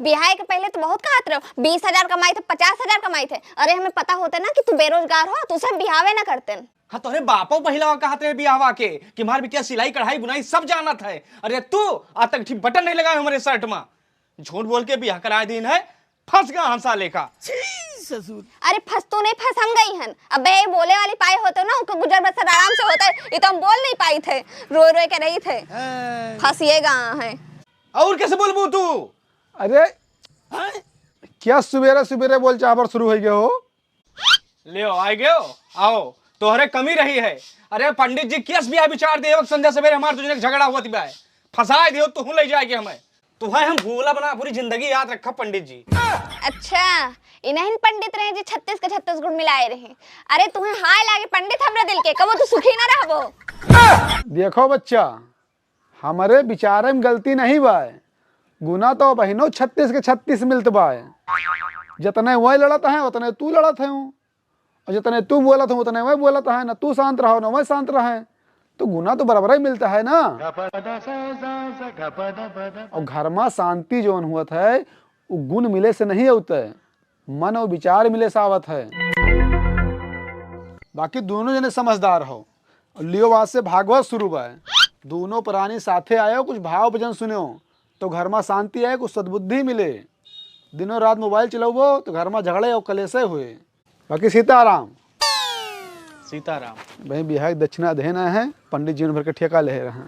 बिहार के पहले तो बहुत कहत रहो 20,000 कमाई थे 50,000 कमाई थे। अरे हमें पता होता ना कि तू बेरोजगार हो तो सब बिहावे ना करते। हाँ तोरे बापो पहिला कहते हैं बियाहवा के कि हमार बिटिया सिलाई कढ़ाई बुनाई सब जानत है। अरे तू आज तक ठीक बटन नहीं लगा हमारे शर्ट में, झूठ बोल के बियाह करा दिन है, फंस गया हंसा लेखा। ससुर अरे फंस तो नहीं फंस हम गई हन। अब बे बोले वाली पाई होते ना उनको गुजर बसर आराम से होता है, ये तो हम बोल नहीं पाई थे, रो रो के रही थे। फंसिएगा है और कैसे बोलबू तू? अरे क्या सुबेरे सुबेरे बोल चाबर शुरू हो गया हो? ले आए गए हो, आओ तोहरे कमी रही है। अरे पंडित जी केस बियाह विचार दे संध्या सवेरे हमारे तुझे झगड़ा हुआ थी, फंसा दियो तू ले जाएगी हमें। तुम्हें हम भूला बना पूरी जिंदगी याद रखा पंडित जी। अच्छा इन्हें पंडित रहे जी 36 के 36 गुण मिलाए रहे। अरे तुम्हें हाय लागे पंडित हमरा दिल के कबो तू सुखी ना रहबो। देखो बच्चा, हमारे विचार में गलती नहीं बा, गुना तो बहनों 36 के 36 मिलत बा। जितने वही लड़त है उतने तू लड़त है, और जितने तू बोलत है उतने वही बोलत है ना। तू शांत रहो ना वही शांत रहे, तो गुना तो बराबर ही मिलता है ना। और घर में शांति जो हुआ है वो गुण मिले से नहीं होता है, मन और विचार मिले से आवत है। बाकी दोनों जने समझदार हो। लियो बात से भागवत शुरू बा, दोनों प्राणी साथे आयो, कुछ भाव भजन सुनो तो घर में शांति आए, कुछ सद्बुद्धि मिले। दिनों रात मोबाइल चलाओ तो घर में झगड़े और कलेशे हुए। बाकी सीताराम सीताराम भाई बिहार दक्षिणा देना है, पंडित जी ने भर के ठेका ले रहे हैं।